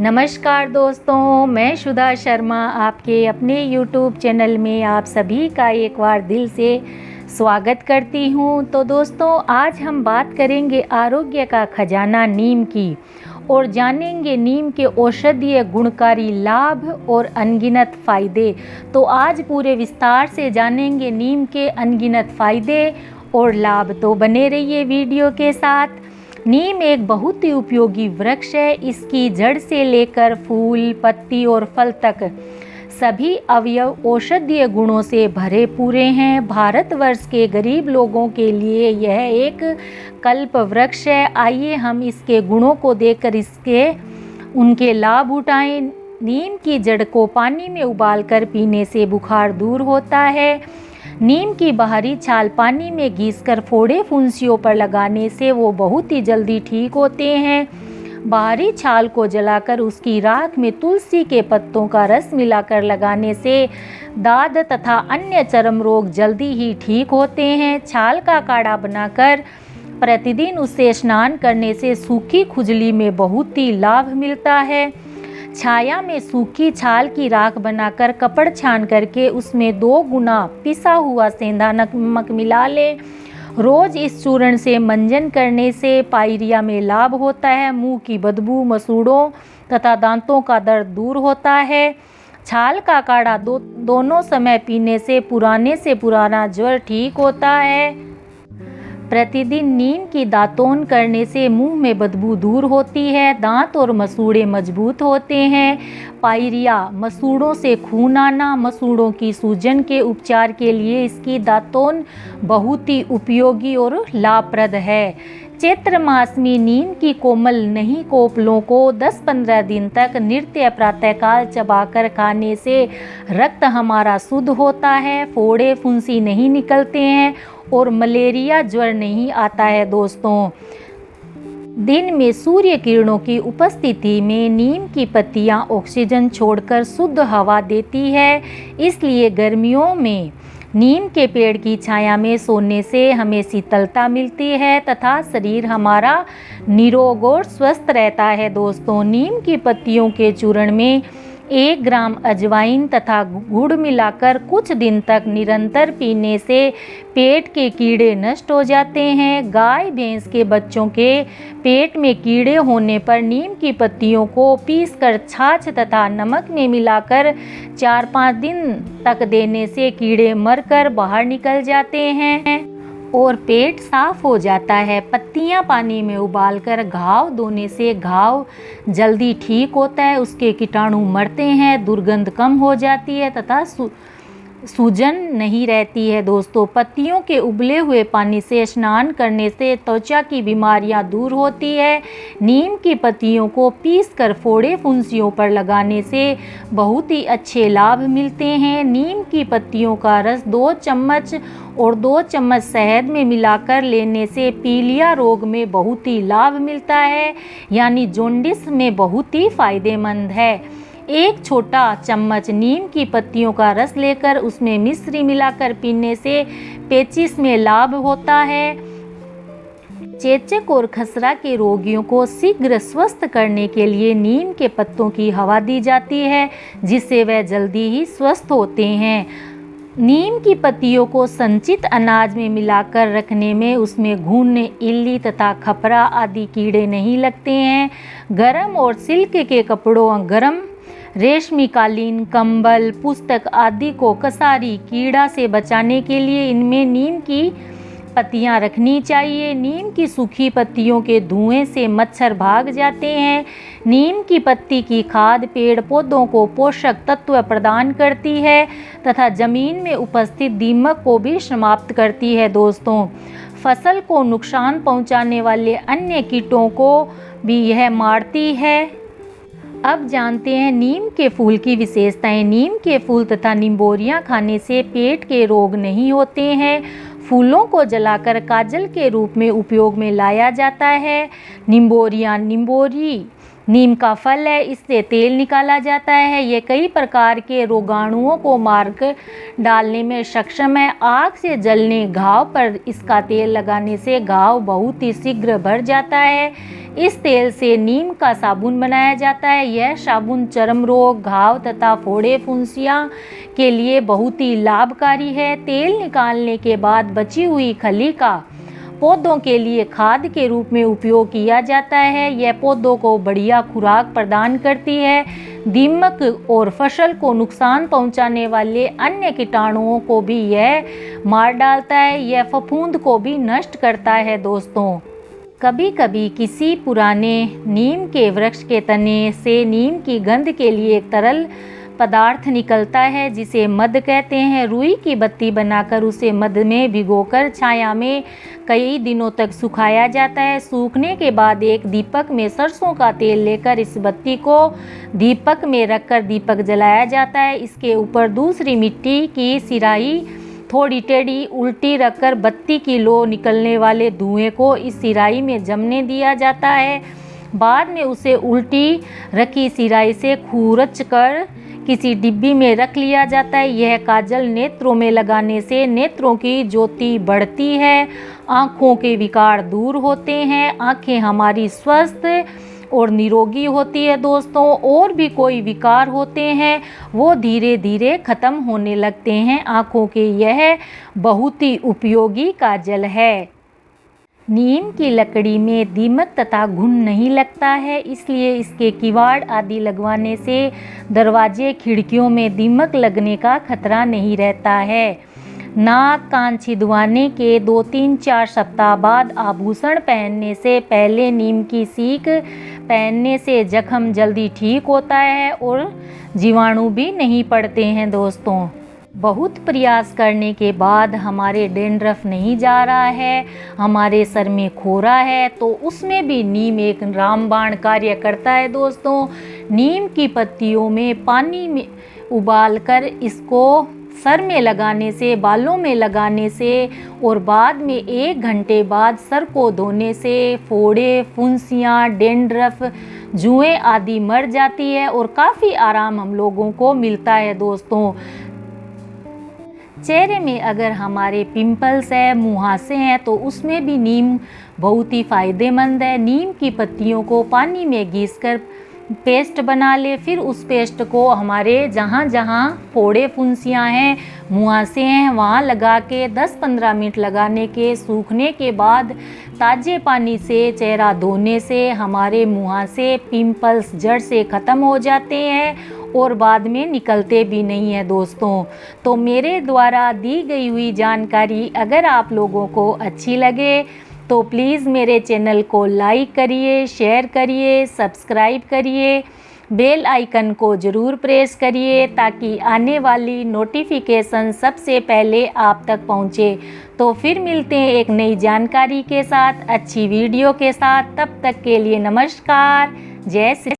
नमस्कार दोस्तों, मैं सुधा शर्मा आपके अपने YouTube चैनल में आप सभी का एक बार दिल से स्वागत करती हूं। तो दोस्तों, आज हम बात करेंगे आरोग्य का खजाना नीम की और जानेंगे नीम के औषधीय गुणकारी लाभ और अनगिनत फ़ायदे। तो आज पूरे विस्तार से जानेंगे नीम के अनगिनत फ़ायदे और लाभ। तो बने रहिए वीडियो के साथ। नीम एक बहुत ही उपयोगी वृक्ष है। इसकी जड़ से लेकर फूल, पत्ती और फल तक सभी अवयव औषधीय गुणों से भरे पूरे हैं। भारतवर्ष के गरीब लोगों के लिए यह एक कल्प वृक्ष है। आइए हम इसके गुणों को देखकर उनके लाभ उठाएं। नीम की जड़ को पानी में उबालकर पीने से बुखार दूर होता है। नीम की बाहरी छाल पानी में घिसकर फोड़े फुंसियों पर लगाने से वो बहुत ही जल्दी ठीक होते हैं। बाहरी छाल को जलाकर उसकी राख में तुलसी के पत्तों का रस मिलाकर लगाने से दाद तथा अन्य चर्म रोग जल्दी ही ठीक होते हैं। छाल का काढ़ा बनाकर प्रतिदिन उससे स्नान करने से सूखी खुजली में बहुत ही लाभ मिलता है। छाया में सूखी छाल की राख बनाकर कपड़ छान करके उसमें 2 गुना पिसा हुआ सेंधा नमक मिला लें। रोज इस चूर्ण से मंजन करने से पायरिया में लाभ होता है। मुंह की बदबू, मसूड़ों तथा दांतों का दर्द दूर होता है। छाल का काढ़ा दोनों समय पीने से पुराना ज्वर ठीक होता है। प्रतिदिन नीम की दातून करने से मुंह में बदबू दूर होती है। दांत और मसूड़े मजबूत होते हैं। पायरिया, मसूड़ों से खून आना, मसूड़ों की सूजन के उपचार के लिए इसकी दातून बहुत ही उपयोगी और लाभप्रद है। चैत्र मास में नीम की कोमल नई कोपलों को 10-15 दिन तक नित्य प्रातःकाल चबाकर खाने से रक्त हमारा शुद्ध होता है, फोड़े फुंसी नहीं निकलते हैं और मलेरिया ज्वर नहीं आता है। दोस्तों, दिन में सूर्य किरणों की उपस्थिति में नीम की पत्तियां ऑक्सीजन छोड़कर शुद्ध हवा देती है। इसलिए गर्मियों में नीम के पेड़ की छाया में सोने से हमें शीतलता मिलती है तथा शरीर हमारा निरोग और स्वस्थ रहता है। दोस्तों, नीम की पत्तियों के चूर्ण में 1 ग्राम अजवाइन तथा गुड़ मिलाकर कुछ दिन तक निरंतर पीने से पेट के कीड़े नष्ट हो जाते हैं। गाय भैंस के बच्चों के पेट में कीड़े होने पर नीम की पत्तियों को पीसकर छाछ तथा नमक में मिलाकर 4-5 दिन तक देने से कीड़े मरकर बाहर निकल जाते हैं और पेट साफ हो जाता है। पत्तियां पानी में उबालकर घाव धोने से घाव जल्दी ठीक होता है, उसके कीटाणु मरते हैं, दुर्गंध कम हो जाती है तथा सूजन नहीं रहती है। दोस्तों, पत्तियों के उबले हुए पानी से स्नान करने से त्वचा की बीमारियां दूर होती है। नीम की पत्तियों को पीसकर फोड़े फुंसियों पर लगाने से बहुत ही अच्छे लाभ मिलते हैं। नीम की पत्तियों का रस 2 चम्मच और 2 चम्मच शहद में मिलाकर लेने से पीलिया रोग में बहुत ही लाभ मिलता है, यानी जॉन्डिस में बहुत ही फायदेमंद है। 1 छोटा चम्मच नीम की पत्तियों का रस लेकर उसमें मिश्री मिलाकर पीने से पेचिश में लाभ होता है। चेचक और खसरा के रोगियों को शीघ्र स्वस्थ करने के लिए नीम के पत्तों की हवा दी जाती है, जिससे वह जल्दी ही स्वस्थ होते हैं। नीम की पत्तियों को संचित अनाज में मिलाकर रखने में उसमें घुन, इल्ली तथा खपरा आदि कीड़े नहीं लगते हैं। गरम और सिल्क के कपड़ों, गरम रेशमी कालीन, कंबल, पुस्तक आदि को कसारी कीड़ा से बचाने के लिए इनमें नीम की पत्तियां रखनी चाहिए। नीम की सूखी पत्तियों के धुएं से मच्छर भाग जाते हैं। नीम की पत्ती की खाद पेड़ पौधों को पोषक तत्व प्रदान करती है तथा जमीन में उपस्थित दीमक को भी समाप्त करती है। दोस्तों, फसल को नुकसान पहुंचाने वाले अन्य कीटों को भी यह मारती है। अब जानते हैं नीम के फूल की विशेषताएं। नीम के फूल तथा निम्बोरियां खाने से पेट के रोग नहीं होते हैं। फूलों को जलाकर काजल के रूप में उपयोग में लाया जाता है। निम्बोरी नीम का फल है, इससे तेल निकाला जाता है। ये कई प्रकार के रोगाणुओं को मार डालने में सक्षम है। आग से जलने घाव पर इसका तेल लगाने से घाव बहुत ही शीघ्र भर जाता है। इस तेल से नीम का साबुन बनाया जाता है। यह साबुन चर्म रोग, घाव तथा फोड़े फुंसियाँ के लिए बहुत ही लाभकारी है। तेल निकालने के बाद बची हुई खली का पौधों के लिए खाद के रूप में उपयोग किया जाता है। यह पौधों को बढ़िया खुराक प्रदान करती है। दीमक और फसल को नुकसान पहुंचाने वाले अन्य कीटाणुओं को भी यह मार डालता है। यह फफूंद को भी नष्ट करता है दोस्तों। कभी कभी किसी पुराने नीम के वृक्ष के तने से नीम की गंध के लिए एक तरल पदार्थ निकलता है जिसे मध कहते हैं। रुई की बत्ती बनाकर उसे मध में भिगोकर छाया में कई दिनों तक सुखाया जाता है। सूखने के बाद एक दीपक में सरसों का तेल लेकर इस बत्ती को दीपक में रखकर दीपक जलाया जाता है। इसके ऊपर दूसरी मिट्टी की सिराही थोड़ी टेढ़ी उल्टी रखकर बत्ती की लो निकलने वाले धुएं को इस सिराही में जमने दिया जाता है। बाद में उसे उल्टी रखी सिराही से खुरच कर किसी डिब्बी में रख लिया जाता है। यह काजल नेत्रों में लगाने से नेत्रों की ज्योति बढ़ती है, आँखों के विकार दूर होते हैं, आँखें हमारी स्वस्थ और निरोगी होती है दोस्तों। और भी कोई विकार होते हैं वो धीरे धीरे खत्म होने लगते हैं आँखों के। यह बहुत ही उपयोगी काजल है। नीम की लकड़ी में दीमक तथा घुन नहीं लगता है, इसलिए इसके किवाड़ आदि लगवाने से दरवाजे खिड़कियों में दीमक लगने का खतरा नहीं रहता है। नाक कान छिदवाने के 2-3-4 सप्ताह बाद आभूषण पहनने से पहले नीम की सीख पहनने से जख्म जल्दी ठीक होता है और जीवाणु भी नहीं पड़ते हैं दोस्तों। बहुत प्रयास करने के बाद हमारे डैंड्रफ नहीं जा रहा है, हमारे सर में खोरा है, तो उसमें भी नीम एक रामबाण कार्य करता है दोस्तों। नीम की पत्तियों में पानी में उबालकर इसको सर में लगाने से, बालों में लगाने से और बाद में 1 घंटे बाद सर को धोने से फोड़े, फुंसियाँ, डैंड्रफ, जुएँ आदि मर जाती है और काफ़ी आराम हम लोगों को मिलता है दोस्तों। चेहरे में अगर हमारे पिंपल्स है, मुहासे हैं, तो उसमें भी नीम बहुत ही फ़ायदेमंद है। नीम की पत्तियों को पानी में घिसकर पेस्ट बना ले, फिर उस पेस्ट को हमारे जहाँ जहाँ फोड़े फुंसियाँ हैं, मुहासे हैं, वहाँ लगा के 10-15 मिनट लगाने के सूखने के बाद ताज़े पानी से चेहरा धोने से हमारे मुहासे, पिंपल्स जड़ से ख़त्म हो जाते हैं और बाद में निकलते भी नहीं है दोस्तों। तो मेरे द्वारा दी गई हुई जानकारी अगर आप लोगों को अच्छी लगे तो प्लीज़ मेरे चैनल को लाइक करिए, शेयर करिए, सब्सक्राइब करिए, बेल आइकन को ज़रूर प्रेस करिए ताकि आने वाली नोटिफिकेशन सबसे पहले आप तक पहुँचे। तो फिर मिलते हैं एक नई जानकारी के साथ, अच्छी वीडियो के साथ। तब तक के लिए नमस्कार, जय श्री